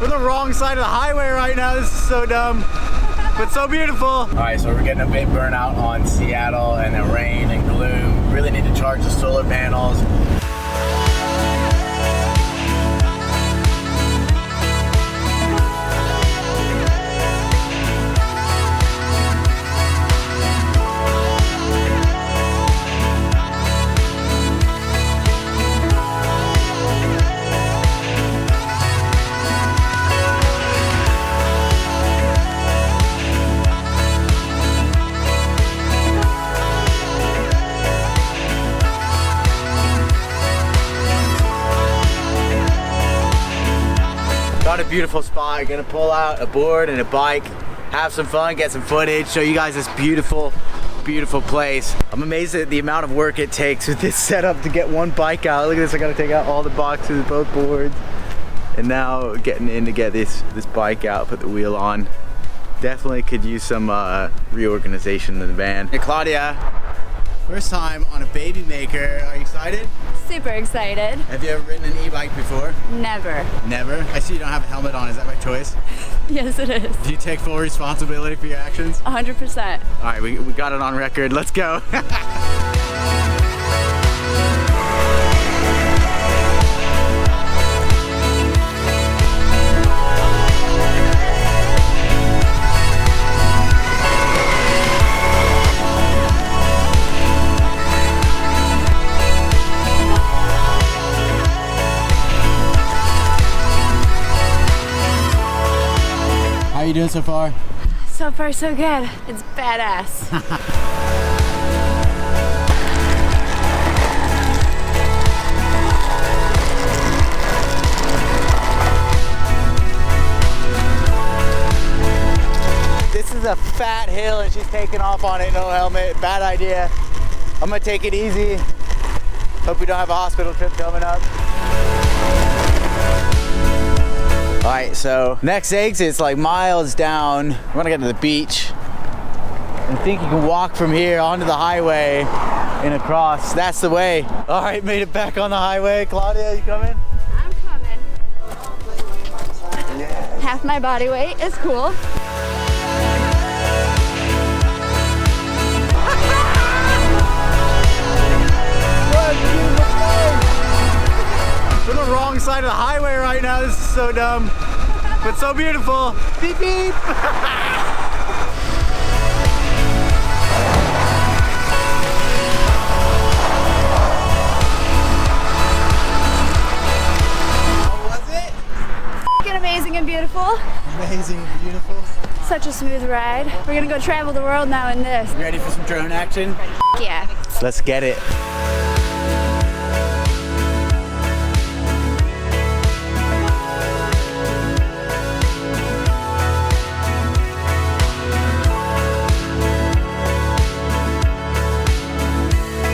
We're the wrong side of the highway right now. This is so dumb, but so beautiful. All right, so we're getting a bit burnout on Seattle and the rain and gloom. Really need to charge the solar panels. Got a beautiful spot. Gonna pull out a board and a bike, have some fun, get some footage, show you guys this beautiful, beautiful place. I'm amazed at the amount of work it takes with this setup to get one bike out. Look at this, I gotta take out all the boxes, both boards, and now getting in to get this bike out, put the wheel on. Definitely could use some reorganization in the van. Hey Claudia, first time on a Babymaker. Are you excited? Super excited. Have you ever ridden an e-bike before? Never. Never? I see you don't have a helmet on. Is that by choice? Yes, it is. Do you take full responsibility for your actions? 100%. All right, we got it on record. Let's go. How you doing so far? So far, so good. It's badass. This is a fat hill and she's taking off on it, no helmet. Bad idea. I'm gonna take it easy. Hope we don't have a hospital trip coming up. All right, so next exit's like miles down. We're gonna get to the beach. I think you can walk from here onto the highway and across. That's the way. All right, made it back on the highway. Claudia, you coming? I'm coming. Yeah. Half my body weight is cool. We're the wrong side of the highway right now. This is so dumb, but so beautiful. Beep beep. How was it? F***ing amazing and beautiful. Amazing and beautiful. Such a smooth ride. We're gonna go travel the world now in this. You ready for some drone action? Yeah. Let's get it.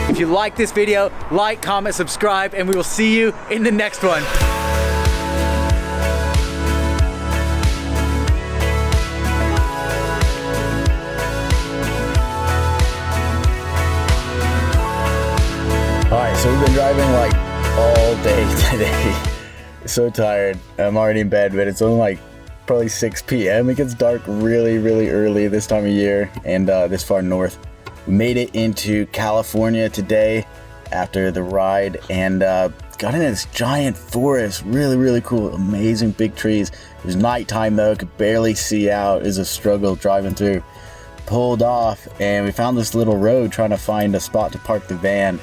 If you like this video, like, comment, subscribe, and we will see you in the next one. Alright, so we've been driving like all day today. So tired. I'm already in bed, but it's only like probably 6 p.m. It gets dark really, really early this time of year and this far north. We made it into California today after the ride and got into this giant forest. Really, really cool. Amazing big trees. It was nighttime though. Could barely see out. It was a struggle driving through. Pulled off and we found this little road trying to find a spot to park the van.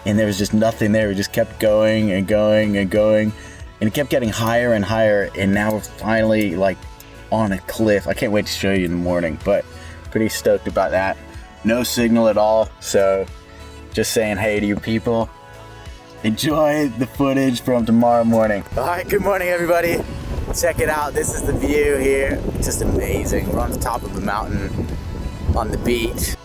And there was just nothing there. We just kept going and going and going. And it kept getting higher and higher. And now we're finally like on a cliff. I can't wait to show you in the morning, but pretty stoked about that. No signal at all, so just saying hey to you people. Enjoy the footage from tomorrow morning. All right, good morning everybody. Check it out, this is the view here. It's just amazing. We're on the top of a mountain on the beach.